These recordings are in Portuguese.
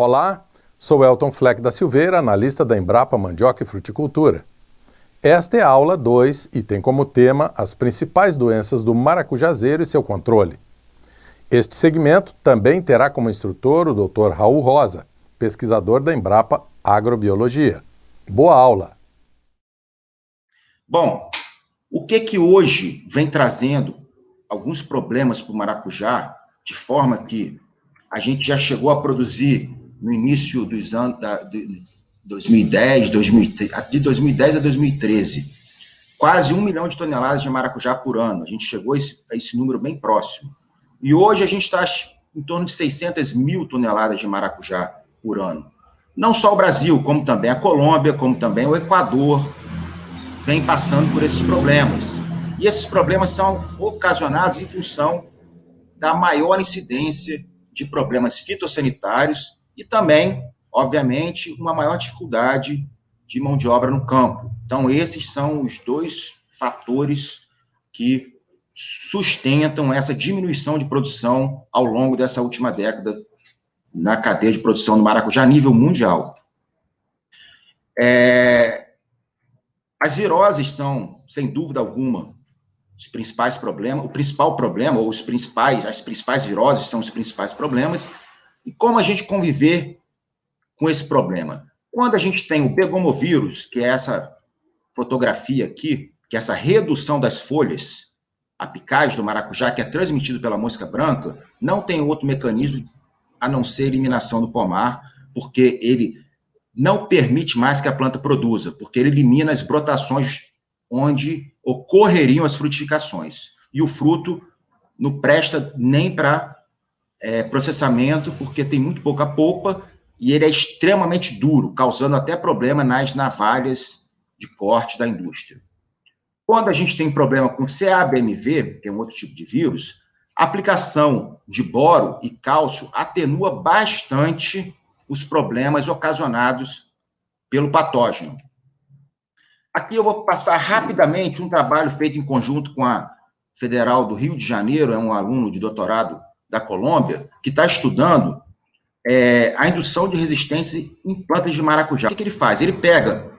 Olá, sou Elton Fleck da Silveira, analista da Embrapa Mandioca e Fruticultura. Esta é a aula 2 e tem como tema as principais doenças do maracujazeiro e seu controle. Este segmento também terá como instrutor o Dr. Raul Rosa, pesquisador da Embrapa Agrobiologia. Boa aula! Bom, o que hoje vem trazendo alguns problemas para o maracujá, de forma que a gente já chegou a produzir no início dos anos de 2010 a 2013, quase 1 milhão de toneladas de maracujá por ano. A gente chegou a esse número bem próximo. E hoje a gente está em torno de 600 mil toneladas de maracujá por ano. Não só o Brasil, como também a Colômbia, como também o Equador, vem passando por esses problemas. E esses problemas são ocasionados em função da maior incidência de problemas fitossanitários e também, obviamente, uma maior dificuldade de mão de obra no campo. Então, esses são os dois fatores que sustentam essa diminuição de produção ao longo dessa última década na cadeia de produção do maracujá a nível mundial. As viroses são, sem dúvida alguma, os principais problemas, o principal problema, ou as principais viroses são os principais problemas. E como a gente conviver com esse problema? Quando a gente tem o begomovírus, que é essa fotografia aqui, que é essa redução das folhas apicais do maracujá, que é transmitido pela mosca branca, não tem outro mecanismo a não ser eliminação do pomar, porque ele não permite mais que a planta produza, porque ele elimina as brotações onde ocorreriam as frutificações. E o fruto não presta nem para processamento, porque tem muito pouca polpa e ele é extremamente duro, causando até problema nas navalhas de corte da indústria. Quando a gente tem problema com CABMV, que é um outro tipo de vírus, a aplicação de boro e cálcio atenua bastante os problemas ocasionados pelo patógeno. Aqui eu vou passar rapidamente um trabalho feito em conjunto com a Federal do Rio de Janeiro, é um aluno de doutorado da Colômbia, que está estudando a indução de resistência em plantas de maracujá. O que ele faz? Ele pega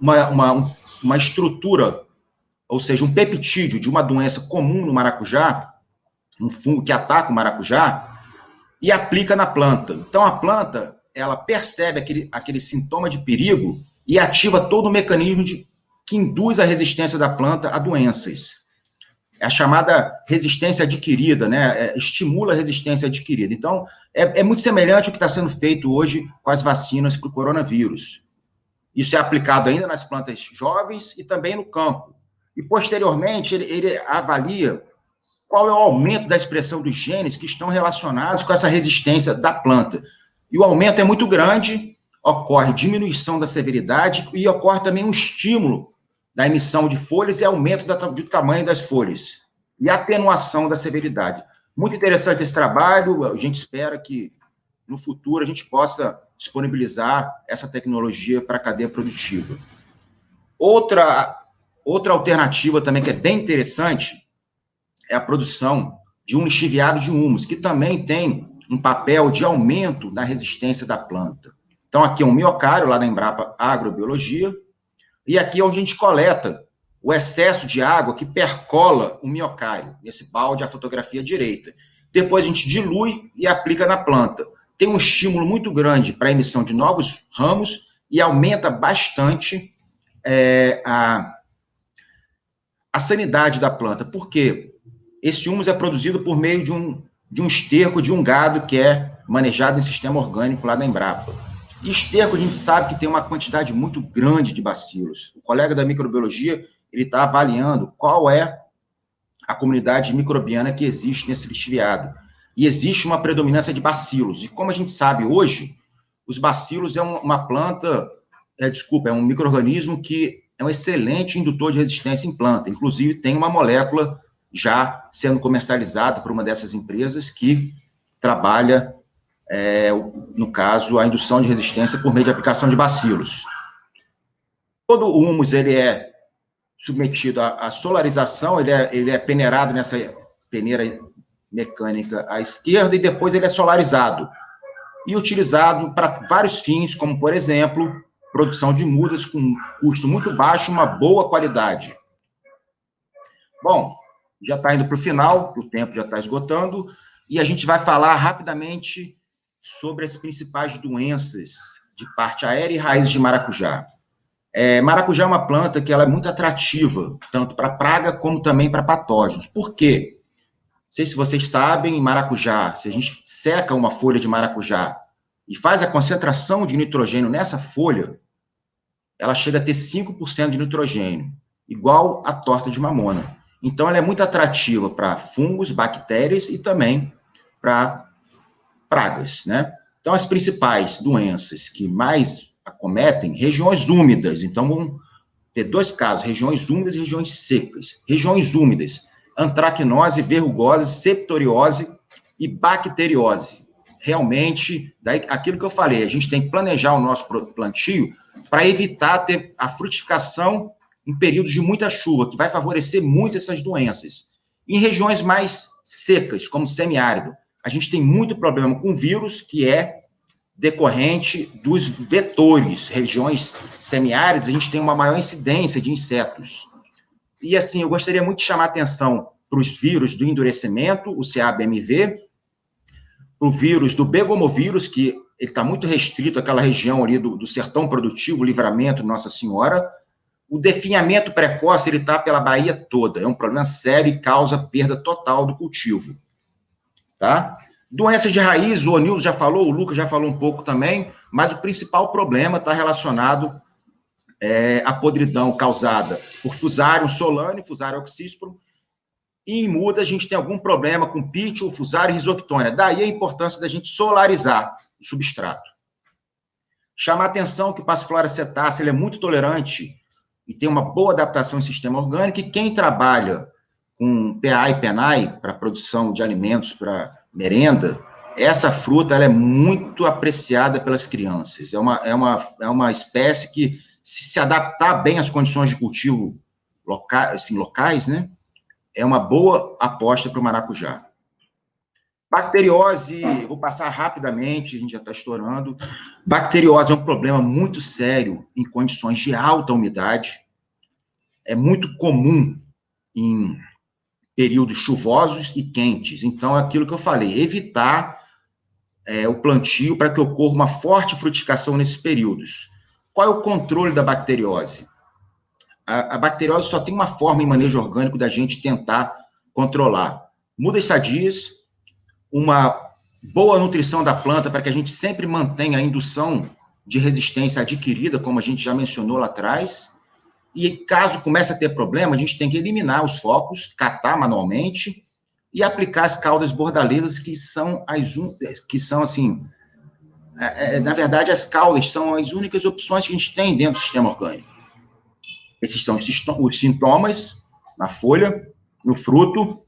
uma estrutura, ou seja, um peptídeo de uma doença comum no maracujá, um fungo que ataca o maracujá, e aplica na planta. Então, a planta, ela percebe aquele sintoma de perigo e ativa todo o mecanismo que induz a resistência da planta a doenças. É a chamada resistência adquirida, né? Estimula a resistência adquirida. Então, é muito semelhante ao que está sendo feito hoje com as vacinas para o coronavírus. Isso é aplicado ainda nas plantas jovens e também no campo. E, posteriormente, ele avalia qual é o aumento da expressão dos genes que estão relacionados com essa resistência da planta. E o aumento é muito grande, ocorre diminuição da severidade e ocorre também um estímulo da emissão de folhas e aumento do tamanho das folhas, e atenuação da severidade. Muito interessante esse trabalho, a gente espera que no futuro a gente possa disponibilizar essa tecnologia para a cadeia produtiva. Outra alternativa também que é bem interessante é a produção de um lixiviado de humus, que também tem um papel de aumento na resistência da planta. Então, aqui é um miocário, lá da Embrapa Agrobiologia, e aqui é onde a gente coleta o excesso de água que percola o miocário, esse balde, a fotografia direita. Depois a gente dilui e aplica na planta. Tem um estímulo muito grande para a emissão de novos ramos e aumenta bastante a sanidade da planta. Por quê? Esse humus é produzido por meio de um esterco de um gado que é manejado em sistema orgânico lá da Embrapa. E esterco, a gente sabe que tem uma quantidade muito grande de bacilos. O colega da microbiologia, ele está avaliando qual é a comunidade microbiana que existe nesse lixiviado. E existe uma predominância de bacilos. E como a gente sabe hoje, os bacilos é uma planta, é um micro-organismo que é um excelente indutor de resistência em planta. Inclusive, tem uma molécula já sendo comercializada por uma dessas empresas que trabalha, no caso, a indução de resistência por meio de aplicação de bacilos. Todo o humus ele é submetido à solarização, ele é peneirado nessa peneira mecânica à esquerda e depois ele é solarizado. e utilizado para vários fins, como, por exemplo, produção de mudas com custo muito baixo, uma boa qualidade. Bom, já está indo para o final, o tempo já está esgotando, e a gente vai falar rapidamente sobre as principais doenças de parte aérea e raízes de maracujá. Maracujá é uma planta que ela é muito atrativa, tanto para praga como também para patógenos. Por quê? Não sei se vocês sabem, maracujá, se a gente seca uma folha de maracujá e faz a concentração de nitrogênio nessa folha, ela chega a ter 5% de nitrogênio, igual a torta de mamona. Então, ela é muito atrativa para fungos, bactérias e também para pragas, né? Então, as principais doenças que mais acometem, regiões úmidas. Então, vamos ter dois casos, regiões úmidas e regiões secas. Regiões úmidas, antracnose, verrugose, septoriose e bacteriose. Realmente, daí, aquilo que eu falei, a gente tem que planejar o nosso plantio para evitar ter a frutificação em períodos de muita chuva, que vai favorecer muito essas doenças. Em regiões mais secas, como semiárido, a gente tem muito problema com vírus, que é decorrente dos vetores. Regiões semiáridas, a gente tem uma maior incidência de insetos. E, assim, eu gostaria muito de chamar a atenção para os vírus do endurecimento, o CA-BMV, o vírus do begomovírus, que ele está muito restrito àquela região ali do sertão produtivo, Livramento, Nossa Senhora. O definhamento precoce, ele está pela Bahia toda. É um problema sério e causa perda total do cultivo. Tá? Doenças de raiz, o Onildo já falou, o Lucas já falou um pouco também, mas o principal problema está relacionado à podridão causada por Fusarium solane, Fusarium oxysporum, e em muda a gente tem algum problema com Pitio, Fusarium e Rhizoctônia. Daí a importância da gente solarizar o substrato. Chamar a atenção que o Passiflora cetácea ele é muito tolerante e tem uma boa adaptação em sistema orgânico, e quem trabalha com PA e PENAI para produção de alimentos para merenda, essa fruta ela é muito apreciada pelas crianças. É uma espécie que, se adaptar bem às condições de cultivo locais, né, é uma boa aposta para o maracujá. Bacteriose, vou passar rapidamente, a gente já está estourando. Bacteriose é um problema muito sério em condições de alta umidade. É muito comum em períodos chuvosos e quentes. Então, é aquilo que eu falei, evitar o plantio para que ocorra uma forte frutificação nesses períodos. Qual é o controle da bacteriose? A bacteriose só tem uma forma em manejo orgânico da gente tentar controlar. Mudas sadias, uma boa nutrição da planta para que a gente sempre mantenha a indução de resistência adquirida, como a gente já mencionou lá atrás, e caso comece a ter problema, a gente tem que eliminar os focos, catar manualmente e aplicar as caudas bordalezas, que são assim, na verdade, as caudas são as únicas opções que a gente tem dentro do sistema orgânico. Esses são os sintomas na folha, no fruto.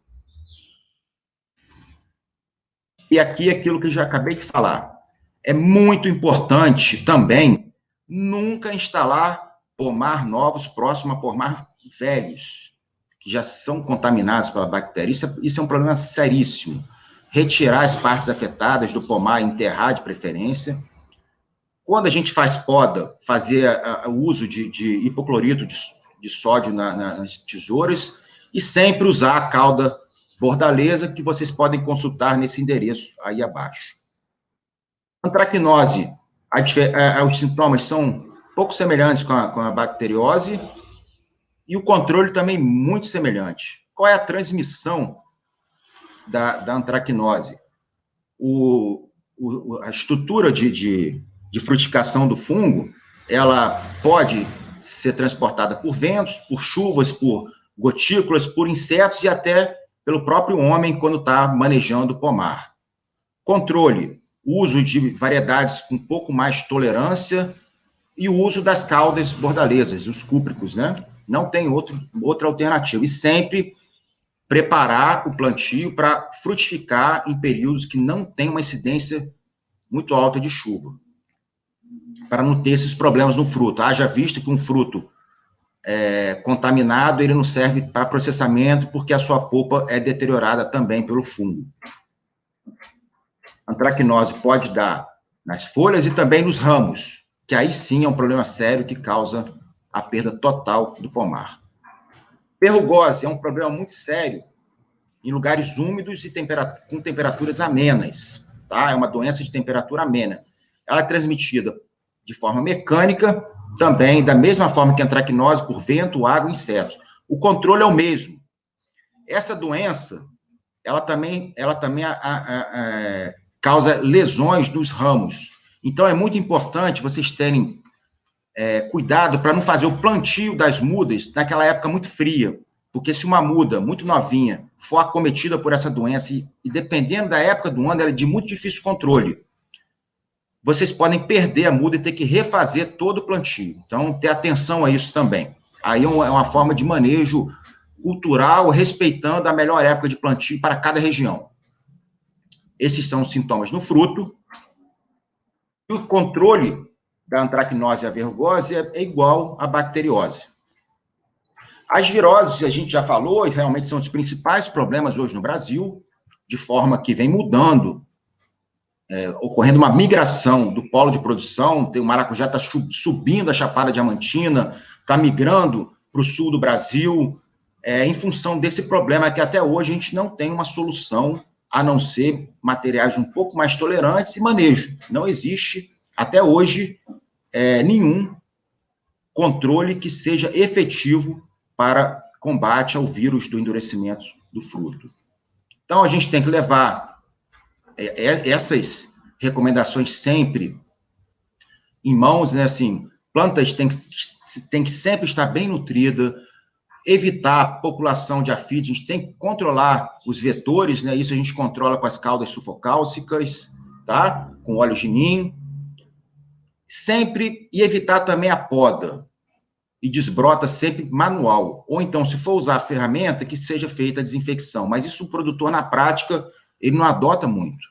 E aqui aquilo que eu já acabei de falar. É muito importante também nunca instalar pomar novos próximo a pomar velhos, que já são contaminados pela bactéria. Isso é um problema seríssimo. Retirar as partes afetadas do pomar, enterrar de preferência. Quando a gente faz poda, fazer o uso de hipoclorito de sódio nas tesouras, e sempre usar a cauda bordaleza, que vocês podem consultar nesse endereço aí abaixo. Antracnose, os sintomas são pouco semelhantes com a bacteriose, e o controle também muito semelhante. Qual é a transmissão da antracnose? A estrutura de frutificação do fungo, ela pode ser transportada por ventos, por chuvas, por gotículas, por insetos e até pelo próprio homem quando está manejando o pomar. Controle, uso de variedades com um pouco mais tolerância e o uso das caudas bordalezas, os cúpricos, né? Não tem outra alternativa. E sempre preparar o plantio para frutificar em períodos que não tem uma incidência muito alta de chuva, para não ter esses problemas no fruto. Haja visto que um fruto contaminado, ele não serve para processamento, porque a sua polpa é deteriorada também pelo fungo. Antracnose pode dar nas folhas e também nos ramos, que aí sim é um problema sério que causa a perda total do pomar. Ferrugose é um problema muito sério em lugares úmidos e com temperaturas amenas, tá? É uma doença de temperatura amena. Ela é transmitida de forma mecânica, também da mesma forma que a antracnose, por vento, água e insetos. O controle é o mesmo. Essa doença, ela também causa lesões dos ramos. Então, é muito importante vocês terem cuidado para não fazer o plantio das mudas naquela época muito fria, porque se uma muda muito novinha for acometida por essa doença, e dependendo da época do ano, ela é de muito difícil controle, vocês podem perder a muda e ter que refazer todo o plantio. Então, ter atenção a isso também. Aí é uma forma de manejo cultural, respeitando a melhor época de plantio para cada região. Esses são os sintomas no fruto. E o controle da antracnose e a verrugose é igual à bacteriose. As viroses, a gente já falou, e realmente são os principais problemas hoje no Brasil, de forma que vem mudando, ocorrendo uma migração do polo de produção. O maracujá está subindo a Chapada Diamantina, está migrando para o sul do Brasil, em função desse problema que até hoje a gente não tem uma solução, a não ser materiais um pouco mais tolerantes e manejo. Não existe, até hoje, nenhum controle que seja efetivo para combate ao vírus do endurecimento do fruto. Então, a gente tem que levar essas recomendações sempre em mãos, né? Assim, plantas tem que sempre estar bem nutrida, evitar a população de afídeos, a gente tem que controlar os vetores, né? Isso a gente controla com as caudas sulfocálcicas, tá? Com óleo de nim. Sempre, e evitar também a poda e desbrota sempre manual, ou então, se for usar a ferramenta, que seja feita a desinfecção, mas isso o produtor, na prática, ele não adota muito.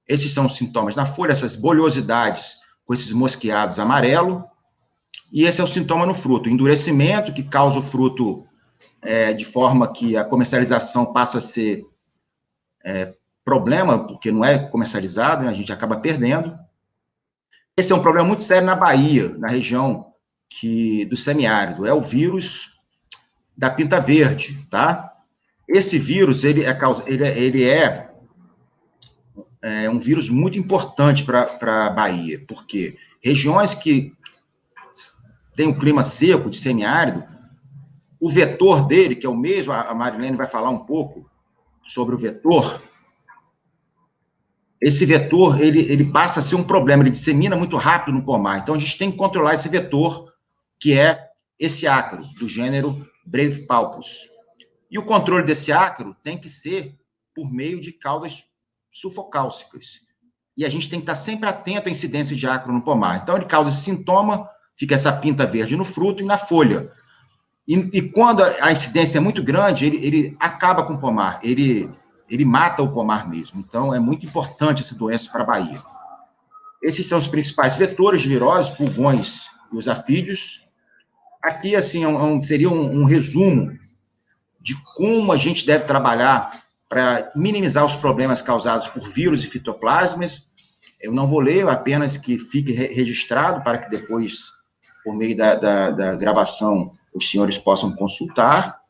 Esses são os sintomas na folha, essas bolhosidades com esses mosqueados amarelo, e esse é o sintoma no fruto, endurecimento, que causa o fruto de forma que a comercialização passa a ser problema, porque não é comercializado, né, a gente acaba perdendo. Esse é um problema muito sério na Bahia, na região do semiárido, é o vírus da pinta verde, tá? Esse vírus, ele é um vírus muito importante para a Bahia, porque regiões que têm um clima seco, de semiárido, o vetor dele, que é o mesmo, a Marilene vai falar um pouco sobre o vetor, esse vetor, ele passa a ser um problema, ele dissemina muito rápido no pomar, então a gente tem que controlar esse vetor, que é esse ácaro, do gênero Brevipalpus. E o controle desse ácaro tem que ser por meio de caudas sulfocálcicas. E a gente tem que estar sempre atento à incidência de ácaro no pomar. Então, ele causa esse sintoma, fica essa pinta verde no fruto e na folha. E quando a incidência é muito grande, ele acaba com o pomar, ele mata o pomar mesmo. Então, é muito importante essa doença para a Bahia. Esses são os principais vetores de virose, pulgões e os afídeos. Aqui, assim, seria um resumo de como a gente deve trabalhar para minimizar os problemas causados por vírus e fitoplasmas. Eu não vou ler, apenas que fique registrado para que depois, por meio da gravação, os senhores possam consultar.